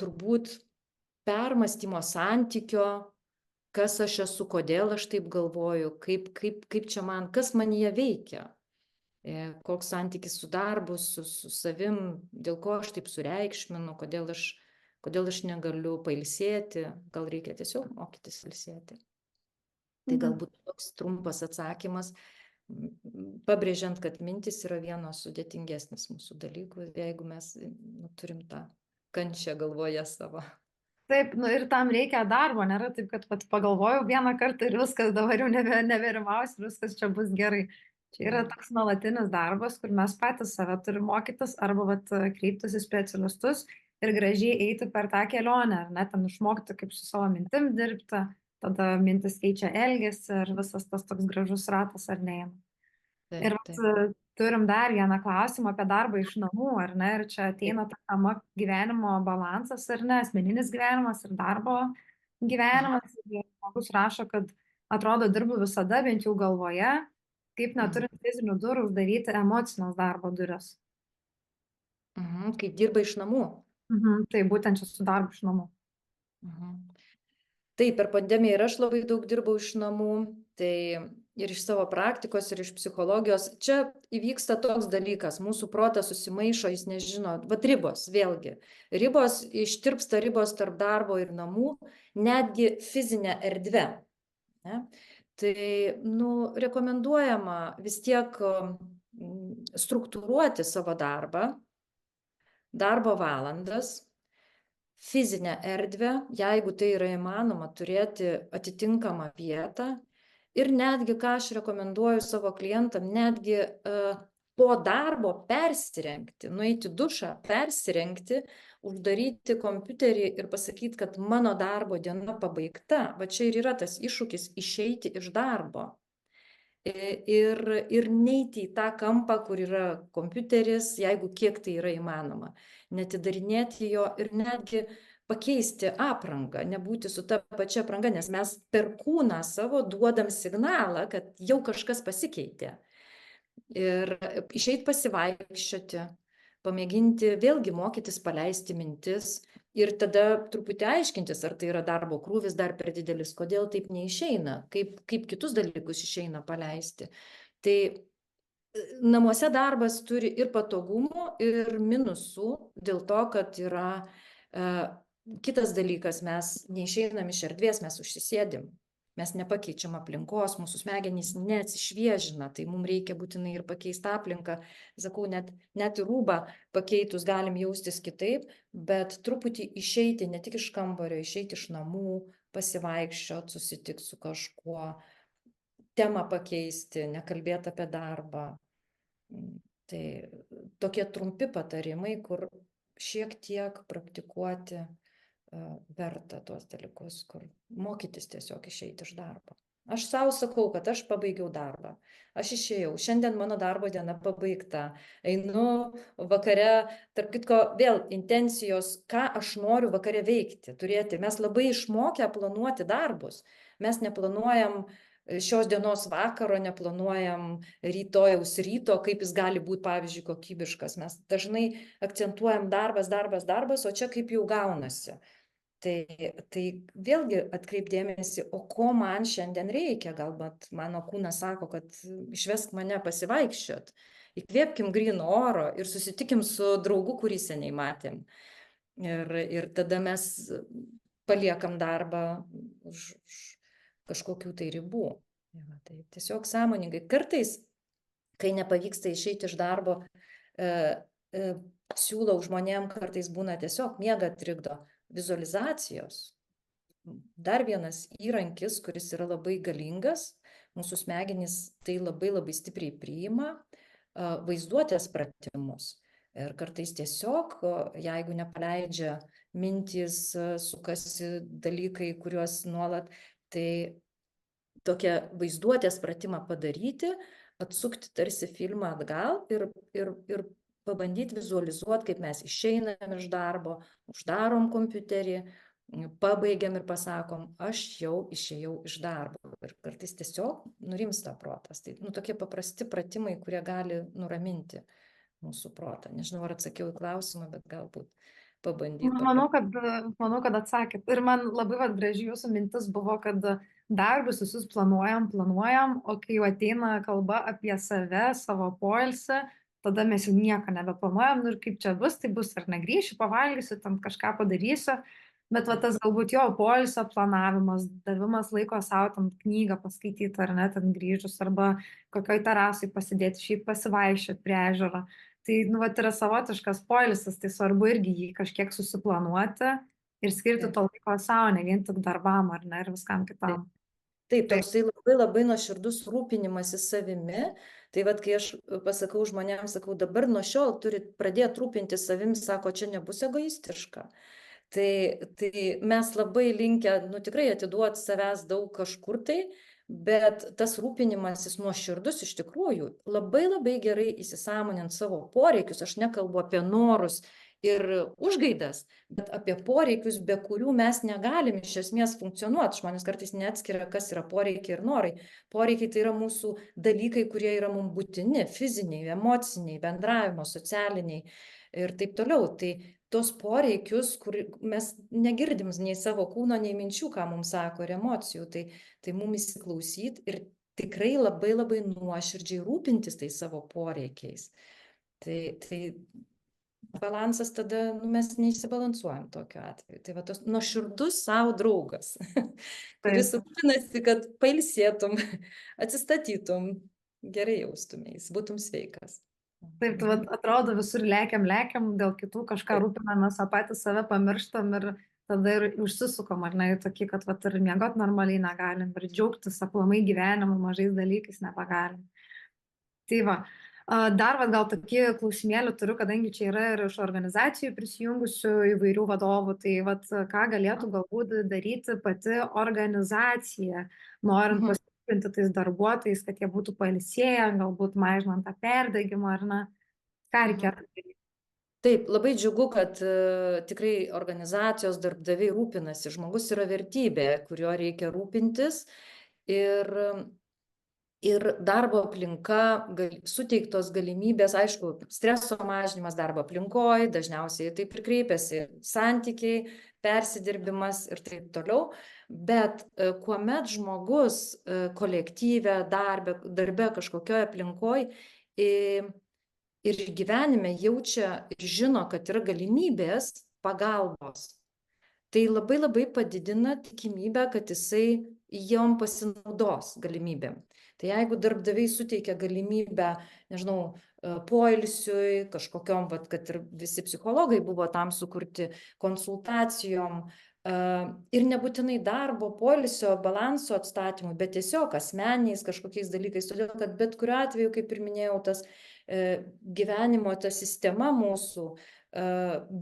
turbūt permąstymo santykio, kas aš esu, kodėl aš taip galvoju, kaip čia man, kas manyje veikia, koks santykis su darbu, su savim, dėl ko aš taip sureikšminu, kodėl aš negaliu pailsėti, gal reikia tiesiog mokytis ilsėti. Tai galbūt toks trumpas atsakymas, pabrėžiant, kad mintis yra vienas sudėtingesnis mūsų dalykų, jeigu mes turim tą kančią galvoje savo. Taip, ir tam reikia darbo, nėra taip, kad pagalvojau vieną kartą ir viskas, dabar jau neberimausiu ir viskas čia bus gerai. Čia yra toks nuolatinis darbas, kur mes patys save turim mokytis arba kreiptis į specialistus ir gražiai eiti per tą kelionę, ar net ten išmokti, kaip su savo mintim dirbti. Tada mintis keičia elgesį ir visas tas toks gražus ratas ar neina. Ir turim dar vieną klausimą apie darbą iš namų, ar ne? Ir čia Taip. ateina ta tema gyvenimo balansas, ar ne? Asmeninis gyvenimas ir darbo gyvenimas. Ir žmogus rašo, kad atrodo dirbu visada, bent jau galvoje, kaip Mhm. neturint fizinių durų uždaryti emocinės darbo duris. Mhm. Kai dirba iš namų. Mhm, tai būtent čia su darbu iš namų. Mhm. Taip, per pandemiją ir aš labai daug dirbau iš namų, tai ir iš savo praktikos, ir iš psichologijos. Čia įvyksta toks dalykas, mūsų protas susimaišo, jis nežino, vat ribos, vėlgi. Ribos, ištirpsta ribos tarp darbo ir namų, netgi fizinė erdvė. Ne? Tai, rekomenduojama vis tiek struktūruoti savo darbą, darbo valandas, fizinę erdvę, jeigu tai yra įmanoma, turėti atitinkamą vietą. Ir netgi, ką aš rekomenduoju savo klientam, netgi po darbo persirengti, nueiti į dušą, persirengti, uždaryti kompiuterį ir pasakyti, kad mano darbo diena pabaigta. Va čia ir yra tas iššūkis išeiti iš darbo. Ir neiti į tą kampą, kur yra kompiuteris, jeigu kiek tai yra įmanoma. Netidarinėti jo ir netgi pakeisti aprangą, nebūti su ta pačia apranga, nes mes per kūną savo duodam signalą, kad jau kažkas pasikeitė. Ir išeit pasivaikščioti, pamėginti vėlgi mokytis paleisti mintis ir tada truputį aiškintis, ar tai yra darbo krūvis dar per didelis, kodėl taip neišeina, kaip kitus dalykus išeina paleisti. Tai namuose darbas turi ir patogumų, ir minusų, dėl to, kad yra kitas dalykas, mes neišeinam iš erdvės, mes užsisėdim. Mes nepakeičiam aplinkos, mūsų smegenys neatsišviežina, tai mums reikia būtinai ir pakeisti aplinką. Sakau, net ir rūbą pakeitus galim jaustis kitaip, bet truputį išeiti ne tik iš kambario, išeiti iš namų, pasivaikščiot, susitikti su kažkuo, temą pakeisti, nekalbėti apie darbą. Tai tokie trumpi patarimai, kur šiek tiek praktikuoti verta tuos dalykus, kur mokytis tiesiog išeiti iš darbo. Aš savo sakau, kad aš pabaigiau darbą. Aš išėjau. Šiandien mano darbo diena pabaigta. Einu vakare, tarp kitko, vėl intencijos, ką aš noriu vakare veikti, turėti. Mes labai išmokę planuoti darbus. Mes neplanuojam šios dienos vakaro, neplanuojam rytojaus ryto, kaip jis gali būti, pavyzdžiui, kokybiškas. Mes dažnai akcentuojam darbas, o čia kaip jau gaunasi. Tai vėlgi atkreipdėmėsi, o ko man šiandien reikia, galbūt mano kūnas sako, kad išvesk mane pasivaikščiot, įkvėpkim gryno oro ir susitikim su draugu, kurį seniai matėm. Ir tada mes paliekam darbą už kažkokių tai ribų. Tai tiesiog sąmoningai. Kartais, kai nepavyksta išeiti iš darbo, siūlau žmonėm, kartais būna tiesiog miegą trikdo. Vizualizacijos. Dar vienas įrankis, kuris yra labai galingas, mūsų smegenys tai labai stipriai priima, vaizduotės pratimus. Ir kartais tiesiog, jeigu nepaleidžia mintys, sukasi dalykai, kuriuos nuolat, tai tokią vaizduotės pratimą padaryti, atsukti tarsi filmą atgal ir pabandyti vizualizuoti, kaip mes išeinam iš darbo, uždarom kompiuterį, pabaigiam ir pasakom, aš jau išėjau iš darbo. Ir kartais tiesiog nurimsta protas. Tai tokie paprasti pratimai, kurie gali nuraminti mūsų protą. Nežinau, ar atsakiau į klausimą, bet galbūt pabandyti. Manau, kad atsakėt. Ir man labai graži jūsų mintis buvo, kad darbus visus planuojam, o kai jau ateina kalba apie save, savo poilsį, tada mes jau nieko nebeplanuojam, ir kaip čia bus, tai bus, ar negrįšiu, pavalgysiu, ten kažką padarysiu. Bet tas galbūt jo poilsio planavimas, davimas laiko savo tam knygą paskaityti, ar ne, ten grįžus, arba kokioj terasai pasidėti, šiaip pasivaikščioti prie ežero. Tai, yra savotiškas poilsis, tai svarbu irgi jį kažkiek susiplanuoti ir skirti to laiko savo, ne vien tik darbam, ar ne, ir viskam kitam. Taip, toksai labai nuoširdus rūpinimasis savimi. Tai kai aš pasakau žmonėms, sakau, dabar nuo šiol turit pradėti rūpinti savimi, sako, čia nebus egoistiška. Tai mes labai linkę, tikrai atiduoti savęs daug kažkur tai, bet tas rūpinimasis nuoširdus iš tikrųjų labai labai gerai įsisąmonint savo poreikius. Aš nekalbu apie norus ir užgaidas, bet apie poreikius, be kurių mes negalim iš esmės funkcionuoti. Žmonės kartais neatskiria, kas yra poreikiai ir norai. Poreikiai tai yra mūsų dalykai, kurie yra mums būtini, fiziniai, emociniai, bendravimo, socialiniai ir taip toliau. Tai tos poreikius, kur mes negirdim nei savo kūno, nei minčių, ką mums sako, ir emocijų, tai mums įsiklausyt ir tikrai labai labai nuoširdžiai rūpintis tais savo poreikiais. Tai balansas tada, mes neišsibalansuojam tokiu atveju. Tai va tos nuoširdus savo draugas, kuris rūpinasi, kad pailsėtum, atsistatytum, gerai jaustumės, būtum sveikas. Taip, tai vat atrodo visur lekiam, dėl kitų kažką rūpinamės, o patys save pamirštam ir tada ir užsisukam, ar ne, į tokį, kad vat ir miegot normaliai negalim, ir džiaugtis aplamai gyvenimu, mažais dalykais nepagalim. Tai va, dar vat gal tokį klausimėlį turiu, kadangi čia yra ir iš organizacijų prisijungusių įvairių vadovų, tai vat ką galėtų galbūt daryti pati organizacija, norint pasirūpinti tais darbuotojais, kad jie būtų pailsėję, galbūt mažinant tą perdegimą, ar ne, ką reikėtų daryti? Taip, labai džiugu, kad tikrai organizacijos darbdaviai rūpinasi. Žmogus yra vertybė, kurio reikia rūpintis. Ir darbo aplinka, suteiktos galimybės, aišku, streso mažinimas darbo aplinkoje, dažniausiai taip ir kreipiasi santykiai, persidirbimas ir taip toliau. Bet kuomet žmogus kolektyve, darbe kažkokioje aplinkoje ir gyvenime jaučia ir žino, kad yra galimybės pagalbos, tai labai labai padidina tikimybę, kad jisai jom pasinaudos galimybėm. Tai jeigu darbdaviai suteikia galimybę, nežinau, poilsiui, kažkokiom, kad ir visi psichologai buvo tam sukurti, konsultacijom, ir nebūtinai darbo, poilsio, balanso atstatymui, bet tiesiog asmeniais kažkokiais dalykais, todėl kad bet kuriuo atveju, kaip ir minėjau, tas gyvenimo, ta sistema mūsų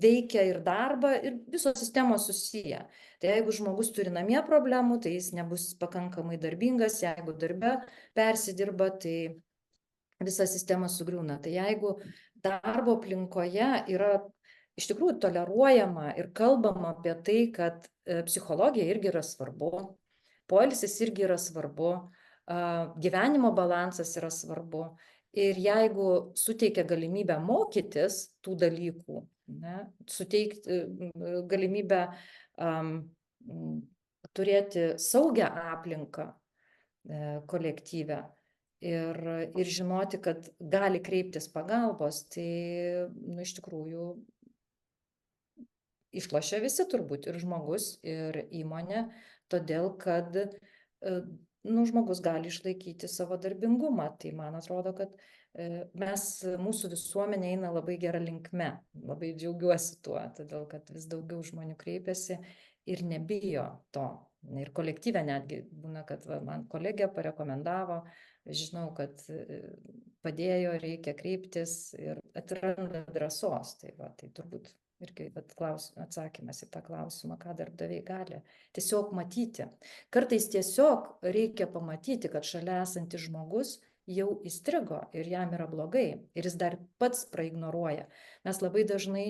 veikia ir darbą, ir visos sistemos susiję. Tai jeigu žmogus turi namie problemų, tai jis nebus pakankamai darbingas, jeigu darbe persidirba, tai visa sistema sugriūna. Tai jeigu darbo aplinkoje yra iš tikrųjų toleruojama ir kalbama apie tai, kad psichologija irgi yra svarbu, poilsis irgi yra svarbu, gyvenimo balansas yra svarbu. Ir jeigu suteikia galimybę mokytis tų dalykų, suteikti galimybę turėti saugią aplinką kolektyvę ir žinoti, kad gali kreiptis pagalbos, tai iš tikrųjų išlošia visi turbūt, ir žmogus, ir įmonė, todėl kad žmogus gali išlaikyti savo darbingumą. Tai man atrodo, kad mūsų visuomenė eina labai gerą linkme. Labai džiaugiuosi tuo, todėl kad vis daugiau žmonių kreipiasi ir nebijo to. Ir kolektyve netgi būna, kad man kolegė parekomendavo, žinau, kad padėjo, reikia kreiptis ir atranda drąsos. Tai turbūt irgi atsakymas į tą klausimą, ką darbdaviai gali tiesiog matyti. Kartais tiesiog reikia pamatyti, kad šalia esantis žmogus jau įstrigo ir jam yra blogai ir jis dar pats praignoruoja. Mes labai dažnai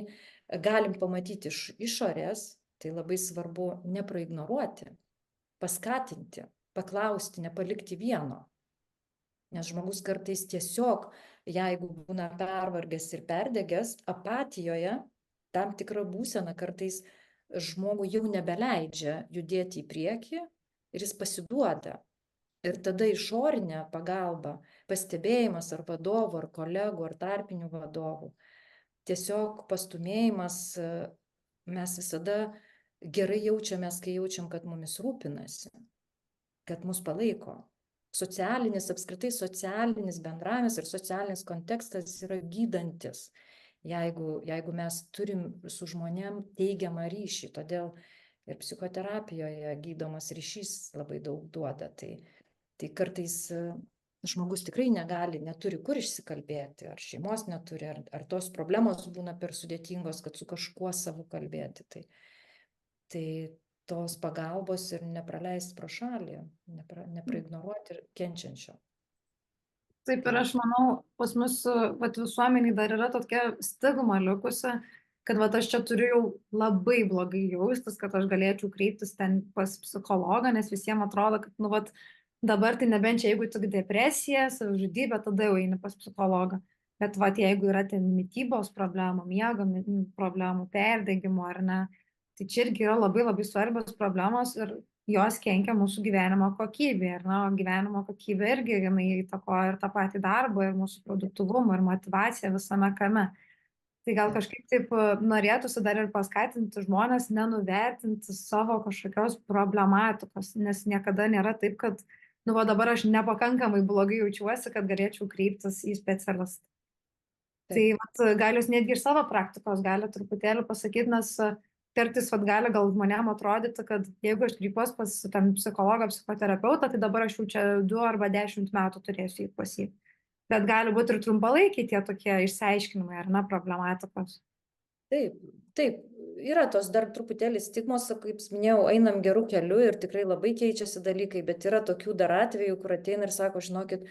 galim pamatyti iš išorės, tai labai svarbu nepraignoruoti, paskatinti, paklausti, nepalikti vieno. Nes žmogus kartais tiesiog, jeigu būna pervargęs ir perdegęs, apatijoje, tam tikra būsena kartais žmogui jau nebeleidžia judėti į priekį ir jis pasiduoda. Ir tada išorinė pagalba, pastebėjimas ar vadovų, ar kolegų, ar tarpinių vadovų, tiesiog pastumėjimas, mes visada gerai jaučiamės, kai jaučiam, kad mumis rūpinasi, kad mus palaiko. Apskritai socialinis bendravimas ir socialinis kontekstas yra gydantis. Jeigu mes turim su žmonėm teigiamą ryšį, todėl ir psichoterapijoje gydomas ryšys labai daug duoda. Tai kartais žmogus tikrai neturi kur išsikalbėti, ar šeimos neturi, ar tos problemos būna per sudėtingos, kad su kažkuo savu kalbėti. Tai tos pagalbos ir nepraleisti pro šalį, nepraignoruoti ir kenčiančio. Taip, ir aš manau, pas mus vat, visuomeniai dar yra tokia stigma likusi, kad vat, aš čia turiu jau labai blogai jaustis, kad aš galėčiau kreiptis ten pas psichologą, nes visiems atrodo, kad nu, vat, dabar tai nebent čia jeigu tik depresija, savižudybė, tada jau eini pas psichologą. Bet vat, jeigu yra ten mitybos problemų, miego problemų, perdegimo ar ne, tai čia irgi yra labai labai svarbios problemos ir jos kenkia mūsų gyvenimo kokybei, ar ne, o gyvenimo kokybė irgi jinai įtakoja ir tą patį darbą, ir mūsų produktyvumą, ir motyvaciją visame kame. Tai gal kažkaip taip norėtųsi dar ir paskatinti žmonės nenuvertinti savo kažkokios problematikos, nes niekada nėra taip, kad, nu, va dabar aš nepakankamai blogai jaučiuosi, kad galėčiau kreiptis į specialistą. Tai vat, gal jūs netgi iš savo praktikos gali truputėlį pasakyti, nes kartais vat, gali gal žmonėm atrodyti, kad jeigu aš kreipiuosi pas tam psichologą, psichoterapeutą, tai dabar aš jau čia 2 arba 10 metų turėsiu jį pas jį. Bet gali būti ir trumpalaikiai tie tokie išsiaiškinimai, ar ne, problematikos. Taip, taip, yra tos dar truputėlį stigmos, kaip minėjau, einam gerų kelių ir tikrai labai keičiasi dalykai, bet yra tokių dar atvejų, kur ateina ir sako, žinokit,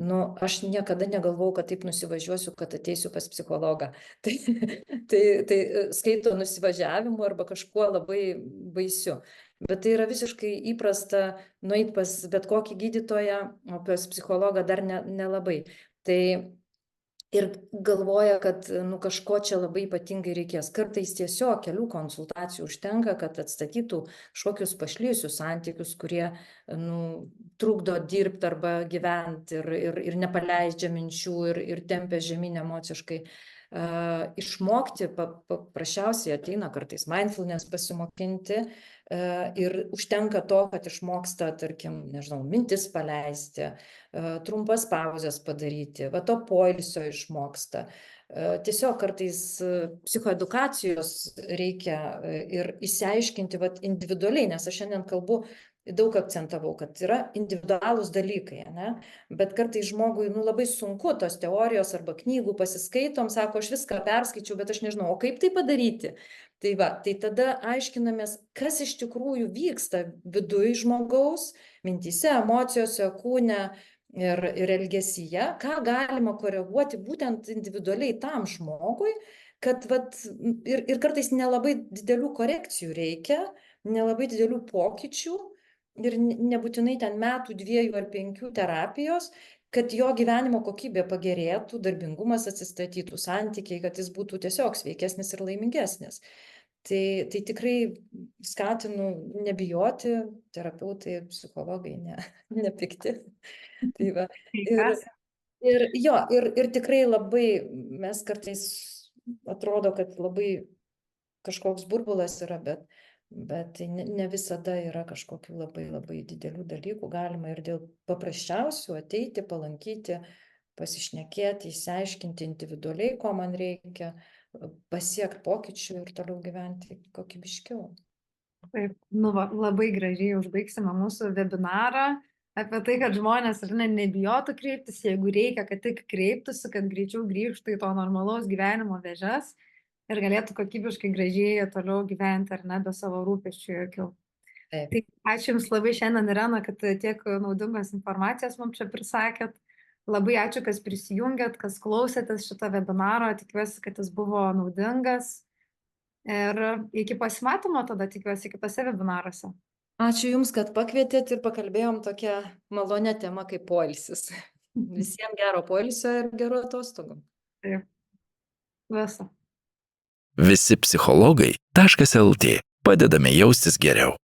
nu, aš niekada negalvojau, kad taip nusivažiuosiu, kad ateisiu pas psichologą. Tai skaito nusivažiavimu arba kažkuo labai baisiu. Bet tai yra visiškai įprasta nueiti pas bet kokį gydytoją, o pas psichologą dar nelabai. Tai ir galvoja, kad nu, kažko čia labai ypatingai reikės. Kartais tiesiog kelių konsultacijų užtenka, kad atstatytų kažkokius pašlyjusius santykius, kurie nu, trukdo dirbti arba gyventi ir nepaleidžia minčių ir tempia žemyn emociškai. Išmokti paprasčiausiai ateina kartais mindfulness pasimokinti ir užtenka to, kad išmoksta, tarkim, nežinau, mintis paleisti, trumpas pauzes padaryti, va to poilsio išmoksta. Tiesiog kartais psichoedukacijos reikia ir išsiaiškinti vat, individualiai, nes aš šiandien kalbu, daug akcentavau, kad yra individualūs dalykai, ne? Bet kartais žmogui nu, labai sunku tos teorijos arba knygų pasiskaitom, sako, aš viską perskaičiau, bet aš nežinau, o kaip tai padaryti? Tai va, tai tada aiškinamės, kas iš tikrųjų vyksta viduj žmogaus, mintyse, emocijose, kūne ir elgesyje, ką galima koreguoti būtent individualiai tam žmogui, kad vat, ir kartais nelabai didelių korekcijų reikia, nelabai didelių pokyčių ir nebūtinai ten metų, 2 ar 5 terapijos, kad jo gyvenimo kokybė pagerėtų, darbingumas atsistatytų, santykiai, kad jis būtų tiesiog sveikesnis ir laimingesnis. Tai tikrai skatinu nebijoti, terapeutai, psichologai, nepikti. Tai va. Ir tikrai labai, mes kartais atrodo, kad labai kažkoks burbulas yra, bet ne visada yra kažkokių labai labai didelių dalykų. Galima ir dėl paprasčiausių ateiti, palankyti, pasišnekėti, išsiaiškinti individualiai, ko man reikia, pasiekti pokyčių ir toliau gyventi kokybiškiau. Taip, nu va, labai gražiai užbaigsime mūsų webinarą apie tai, kad žmonės nebijotų kreiptis, jeigu reikia, kad tik kreiptųsi, kad greičiau grįžtų į to normalaus gyvenimo vėžes ir galėtų kokybiškai gražiai toliau gyventi ar ne be savo rūpesčių jokių. Tai ačiū Jums labai šiandien, Irena, kad tiek naudingos informacijos mums čia prisakėt. Labai ačiū, kas prisijungėt, kas klausėtės šito webinaro, tikiuosi, kad jis buvo naudingas. Ir iki pasimatymo tada, tikiuosi, kitose webinaruose. Ačiū Jums, kad pakvietėt ir pakalbėjom tokią malonę temą kaip poilsis. Visiems gero poilsio ir gerų atostogų. Taip. Visą. Visi psichologai.lt padedame jaustis geriau.